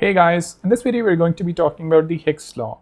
Hey guys, in this video we're going to be talking about the Hick's law.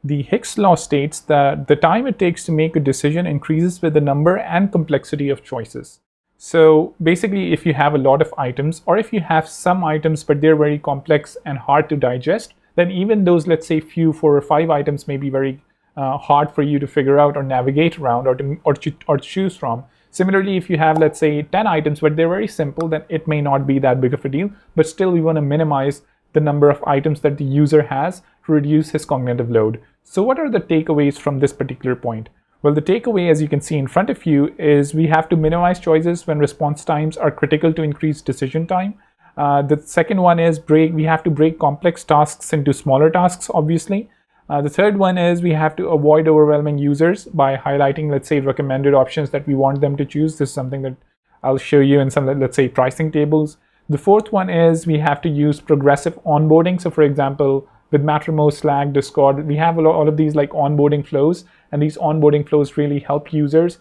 The Hick's law states that the time it takes to make a decision increases with the number and complexity of choices. So basically, if you have a lot of items, or if you have some items but they're very complex and hard to digest, then even those, let's say, 4 or 5 items may be very hard for you to figure out or navigate around or to choose from. Similarly, if you have, let's say, 10 items but they're very simple, then it may not be that big of a deal, but still we want to minimize the number of items that the user has to reduce his cognitive load. So what are the takeaways from this particular point? Well, the takeaway, as you can see in front of you, is we have to minimize choices when response times are critical to increase decision time. The second one is we have to break complex tasks into smaller tasks, obviously. The third one is we have to avoid overwhelming users by highlighting, let's say, recommended options that we want them to choose. This is something that I'll show you in some, let's say, pricing tables. The fourth one is we have to use progressive onboarding. So for example, with Mattermost, Slack, Discord, we have all of these like onboarding flows, and these onboarding flows really help users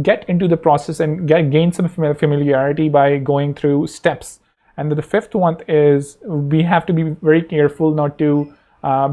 get into the process and gain some familiarity by going through steps. And the fifth one is we have to be very careful not to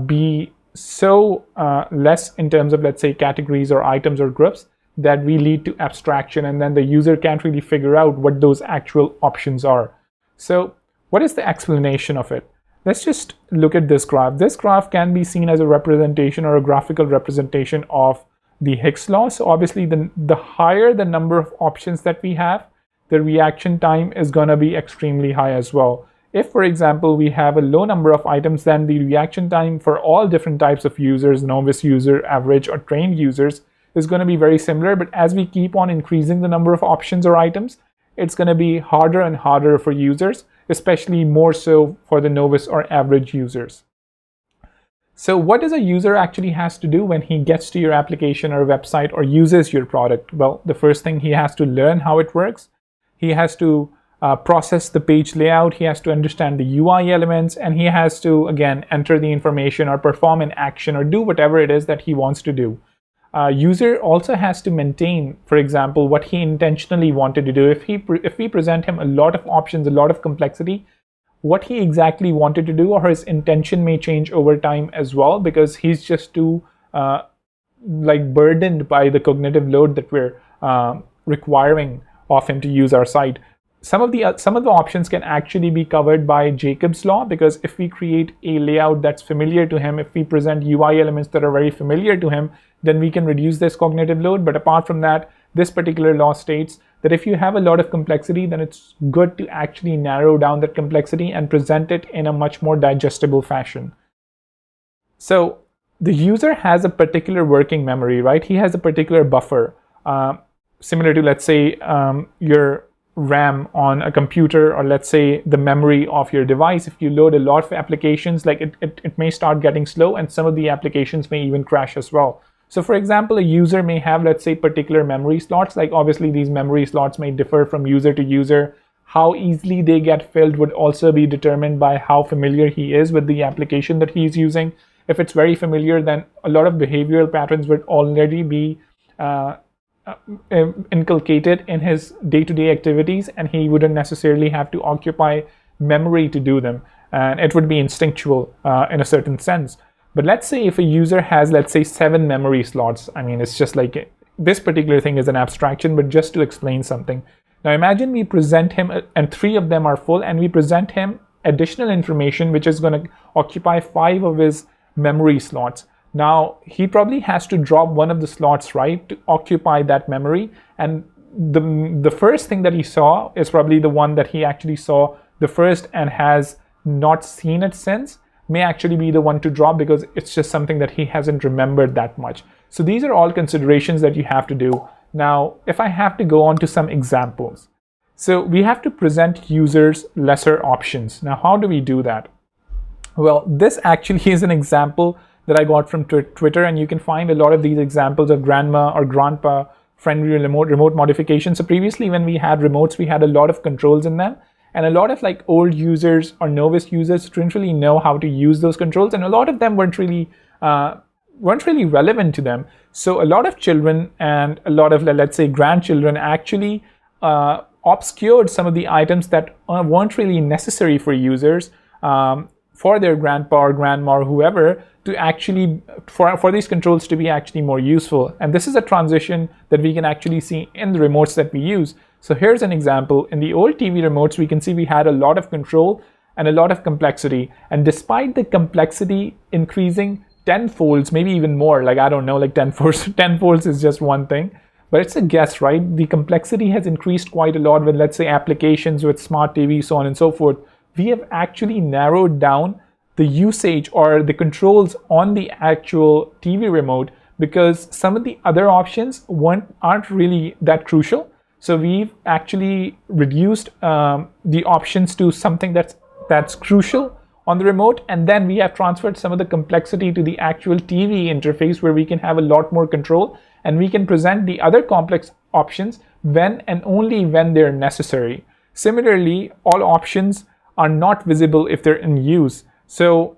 be so less in terms of, let's say, categories or items or groups that we lead to abstraction, and then the user can't really figure out what those actual options are. So what is the explanation of it? Let's just look at this graph. This graph can be seen as a representation or a graphical representation of the Hick's law. So obviously the higher the number of options that we have, the reaction time is going to be extremely high as well. If, for example, we have a low number of items, then the reaction time for all different types of users, novice user, average, or trained users, is going to be very similar. But as we keep on increasing the number of options or items, it's going to be harder and harder for users, especially more so for the novice or average users. So what does a user actually has to do when he gets to your application or website or uses your product? Well, the first thing, he has to learn how it works. He has to process the page layout. He has to understand the UI elements, and he has to, again, enter the information or perform an action or do whatever it is that he wants to do. User also has to maintain, for example, what he intentionally wanted to do. If we present him a lot of options, a lot of complexity, what he exactly wanted to do or his intention may change over time as well, because he's just too burdened by the cognitive load that we're requiring of him to use our site. Some of the options can actually be covered by Jacob's law, because if we create a layout that's familiar to him, if we present UI elements that are very familiar to him, then we can reduce this cognitive load. But apart from that, this particular law states that if you have a lot of complexity, then it's good to actually narrow down that complexity and present it in a much more digestible fashion. So the user has a particular working memory, right? He has a particular buffer, similar to, let's say, your RAM on a computer, or let's say the memory of your device. If you load a lot of applications, like it may start getting slow, and some of the applications may even crash as well. So for example, a user may have, let's say, particular memory slots. Like obviously these memory slots may differ from user to user. How easily they get filled would also be determined by how familiar he is with the application that he's using. If it's very familiar, then a lot of behavioral patterns would already be inculcated in his day-to-day activities, and he wouldn't necessarily have to occupy memory to do them, and it would be instinctual in a certain sense. But let's say if a user has, let's say, 7 memory slots, I mean, it's just like this particular thing is an abstraction, but just to explain something. Now imagine we present him, and 3 of them are full, and we present him additional information which is going to occupy 5 of his memory slots. Now, he probably has to drop one of the slots, right, to occupy that memory. And the first thing that he saw is probably the one that he actually saw the first and has not seen it since, may actually be the one to drop, because it's just something that he hasn't remembered that much. So these are all considerations that you have to do. Now, if I have to go on to some examples. So we have to present users lesser options. Now, how do we do that? Well, this actually is an example that I got from Twitter, and you can find a lot of these examples of grandma or grandpa friendly remote modifications. So previously, when we had remotes, we had a lot of controls in them, and a lot of like old users or novice users didn't really know how to use those controls, and a lot of them weren't really relevant to them. So a lot of children and a lot of, let's say, grandchildren actually obscured some of the items that weren't really necessary for users for their grandpa or grandma or whoever to actually, for these controls to be actually more useful. And this is a transition that we can actually see in the remotes that we use. So here's an example. In the old TV remotes, we can see we had a lot of control and a lot of complexity. And despite the complexity increasing tenfolds, maybe even more, like I don't know, like tenfolds is just one thing, but it's a guess, right? The complexity has increased quite a lot with, let's say, applications with smart TV, so on and so forth. We have actually narrowed down the usage or the controls on the actual TV remote because some of the other options aren't really that crucial. So we've actually reduced the options to something that's crucial on the remote, and then we have transferred some of the complexity to the actual TV interface where we can have a lot more control and we can present the other complex options when and only when they're necessary. Similarly, all options are not visible if they're in use. So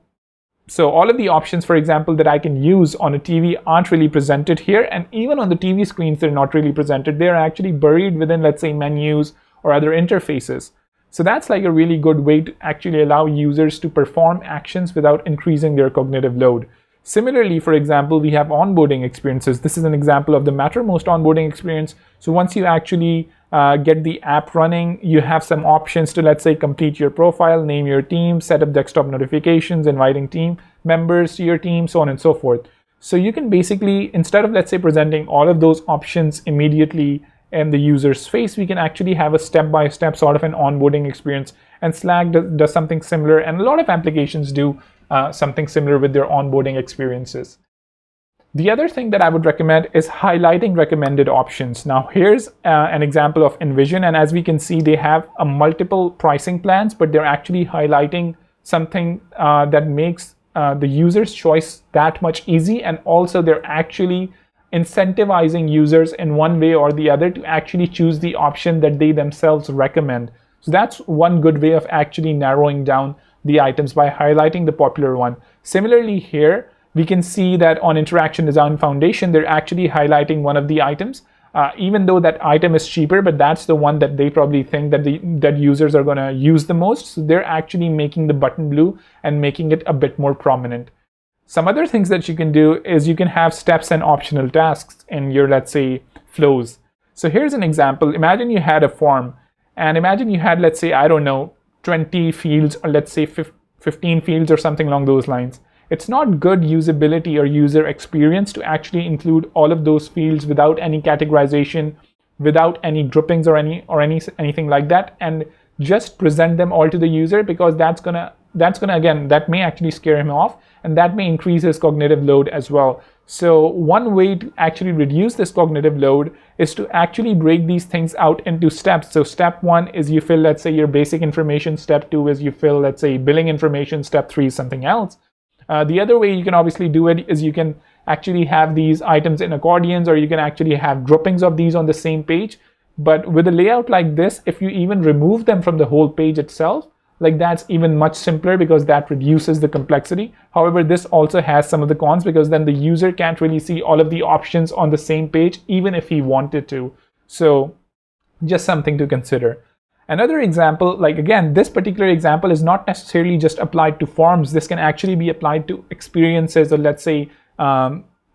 all of the options, for example, that I can use on a TV aren't really presented here, and even on the TV screens, they're not really presented. They're actually buried within, let's say, menus or other interfaces. So that's like a really good way to actually allow users to perform actions without increasing their cognitive load. Similarly, for example, we have onboarding experiences. This is an example of the Mattermost onboarding experience. So once you actually get the app running, you have some options to, let's say, complete your profile, name your team, set up desktop notifications, inviting team members to your team, so on and so forth. So you can basically, instead of, let's say, presenting all of those options immediately in the user's face, we can actually have a step-by-step sort of an onboarding experience. And Slack does something similar, and a lot of applications do something similar with their onboarding experiences. The other thing that I would recommend is highlighting recommended options. Now here's an example of Envision, and as we can see, they have multiple pricing plans, but they're actually highlighting something that makes the user's choice that much easy, and also they're actually incentivizing users in one way or the other to actually choose the option that they themselves recommend. So that's one good way of actually narrowing down the items, by highlighting the popular one. Similarly here, we can see that on Interaction Design Foundation, they're actually highlighting one of the items, even though that item is cheaper, but that's the one that they probably think that users are going to use the most. So they're actually making the button blue and making it a bit more prominent. Some other things that you can do is you can have steps and optional tasks in your, let's say, flows. So here's an example. Imagine you had a form, and imagine you had, let's say, I don't know, 20 fields, or let's say 15 fields or something along those lines. It's not good usability or user experience to actually include all of those fields without any categorization, without any groupings or anything like that, and just present them all to the user, because that's gonna again, that may actually scare him off, and that may increase his cognitive load as well. So one way to actually reduce this cognitive load is to actually break these things out into steps. So step 1 is you fill, let's say, your basic information. Step 2 is you fill, let's say, billing information. Step 3 is something else. The other way you can obviously do it is you can actually have these items in accordions, or you can actually have groupings of these on the same page. But with a layout like this, if you even remove them from the whole page itself, like that's even much simpler, because that reduces the complexity. However, this also has some of the cons, because then the user can't really see all of the options on the same page, even if he wanted to. So just something to consider. Another example, like again, this particular example is not necessarily just applied to forms. This can actually be applied to experiences, or let's say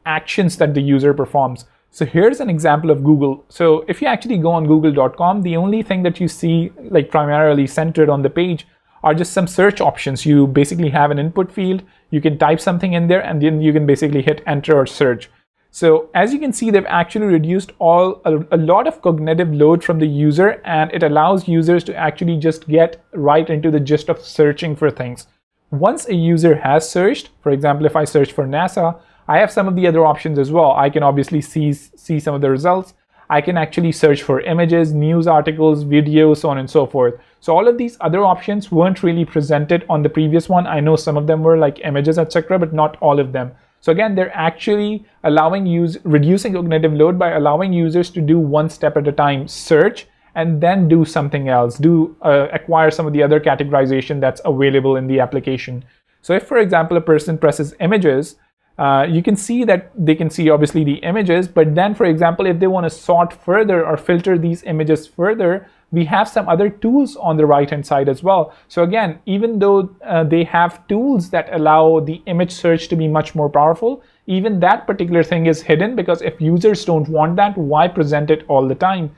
actions that the user performs. So here's an example of Google. So if you actually go on google.com, the only thing that you see, like primarily centered on the page, are just some search options. You basically have an input field, you can type something in there, and then you can basically hit enter or search. So as you can see, they've actually reduced a lot of cognitive load from the user, and it allows users to actually just get right into the gist of searching for things. Once a user has searched, for example, if I search for NASA, I have some of the other options as well. I can obviously see some of the results. I can actually search for images, news articles, videos, so on and so forth. So all of these other options weren't really presented on the previous one. I know some of them were like images, etc., but not all of them. So again, they're actually reducing cognitive load by allowing users to do one step at a time, search, and then do something else, acquire some of the other categorization that's available in the application. So if, for example, a person presses images, you can see that they can see obviously the images, but then, for example, if they want to sort further or filter these images further, we have some other tools on the right hand side as well. So again, even though they have tools that allow the image search to be much more powerful, even that particular thing is hidden, because if users don't want that, why present it all the time?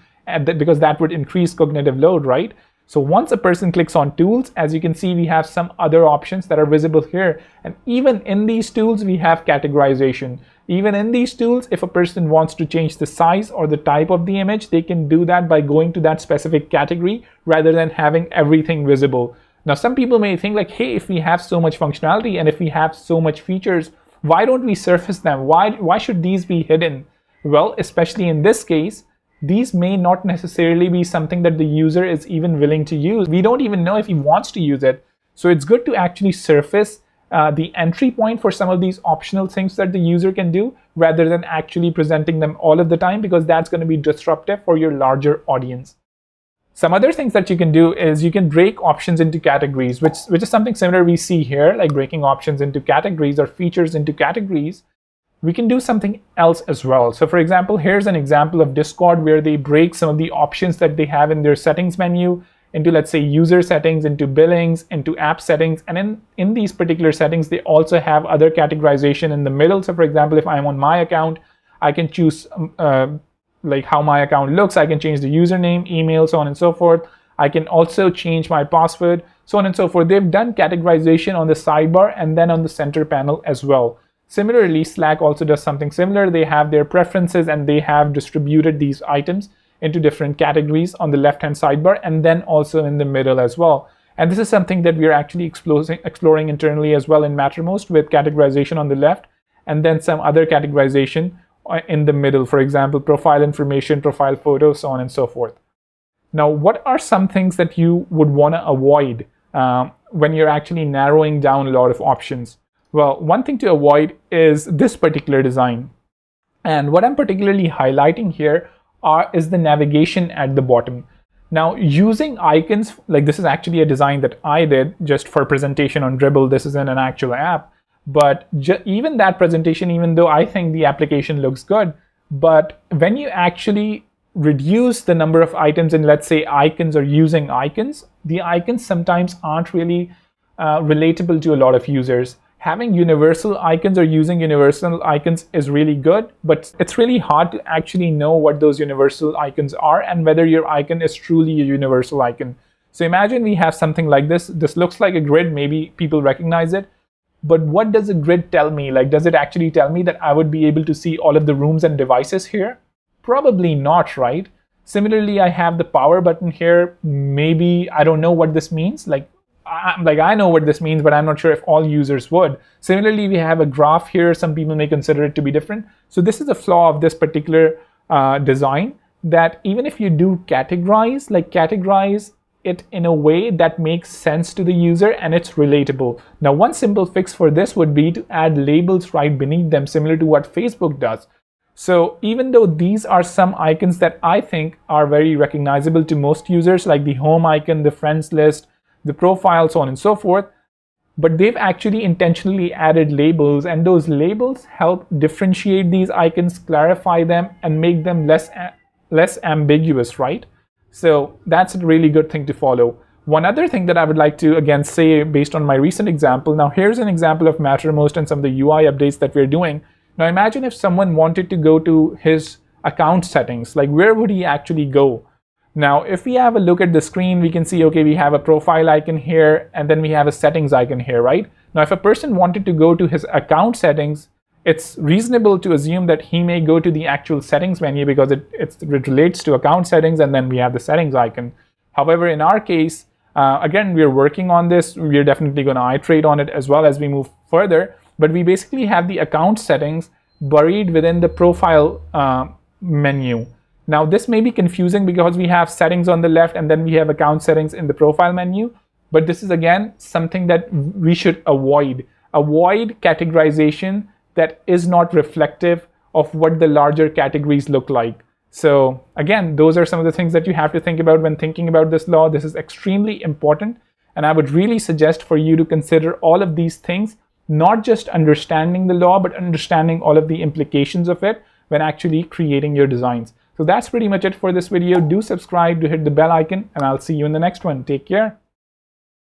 Because that would increase cognitive load, right? So once a person clicks on tools, as you can see, we have some other options that are visible here. And even in these tools, we have categorization. Even in these tools, if a person wants to change the size or the type of the image, they can do that by going to that specific category rather than having everything visible. Now, some people may think like, hey, if we have so much functionality and if we have so much features, why don't we surface them? Why should these be hidden? Well, especially in this case, these may not necessarily be something that the user is even willing to use. We don't even know if he wants to use it. So it's good to actually surface the entry point for some of these optional things that the user can do, rather than actually presenting them all of the time, because that's going to be disruptive for your larger audience. Some other things that you can do is you can break options into categories, which is something similar we see here, like breaking options into categories or features into categories. We can do something else as well. So for example, here's an example of Discord where they break some of the options that they have in their settings menu into, let's say, user settings, into billings, into app settings. And in these particular settings, they also have other categorization in the middle. So for example, if I'm on my account, I can choose like how my account looks. I can change the username, email, so on and so forth. I can also change my password, so on and so forth. They've done categorization on the sidebar and then on the center panel as well. Similarly, Slack also does something similar. They have their preferences and they have distributed these items into different categories on the left-hand sidebar and then also in the middle as well. And this is something that we are actually exploring internally as well in Mattermost, with categorization on the left and then some other categorization in the middle. For example, profile information, profile photos, so on and so forth. Now, what are some things that you would want to avoid when you're actually narrowing down a lot of options? Well, one thing to avoid is this particular design. And what I'm particularly highlighting here is the navigation at the bottom. Now, using icons, like this is actually a design that I did just for presentation on Dribbble. This isn't an actual app. But even that presentation, even though I think the application looks good, but when you actually reduce the number of items in, let's say, icons or using icons, the icons sometimes aren't really relatable to a lot of users. Having universal icons or using universal icons is really good, but it's really hard to actually know what those universal icons are and whether your icon is truly a universal icon. So imagine we have something like this. This looks like a grid. Maybe people recognize it. But what does a grid tell me? Like, does it actually tell me that I would be able to see all of the rooms and devices here? Probably not, right? Similarly, I have the power button here. Maybe I don't know what this means. I know what this means, but I'm not sure if all users would. Similarly, we have a graph here. Some people may consider it to be different. So this is a flaw of this particular design, that even if you do categorize it in a way that makes sense to the user and it's relatable. Now, one simple fix for this would be to add labels right beneath them, similar to what Facebook does. So even though these are some icons that I think are very recognizable to most users, like the home icon, the friends list, the profile, so on and so forth, but they've actually intentionally added labels, and those labels help differentiate these icons, clarify them, and make them less ambiguous, right? So that's a really good thing to follow. One other thing that I would like to again say based on my recent example, now here's an example of Mattermost and some of the UI updates that we're doing. Now imagine if someone wanted to go to his account settings, like where would he actually go? Now, if we have a look at the screen, we can see, okay, we have a profile icon here, and then we have a settings icon here, right? Now, if a person wanted to go to his account settings, it's reasonable to assume that he may go to the actual settings menu because it relates to account settings, and then we have the settings icon. However, in our case, again, we're working on this. We're definitely going to iterate on it as well as we move further. But we basically have the account settings buried within the profile menu. Now, this may be confusing because we have settings on the left and then we have account settings in the profile menu. But this is, again, something that we should avoid. Avoid categorization that is not reflective of what the larger categories look like. So again, those are some of the things that you have to think about when thinking about this law. This is extremely important. And I would really suggest for you to consider all of these things, not just understanding the law, but understanding all of the implications of it when actually creating your designs. So that's pretty much it for this video. Do subscribe, to hit the bell icon, and I'll see you in the next one. Take care.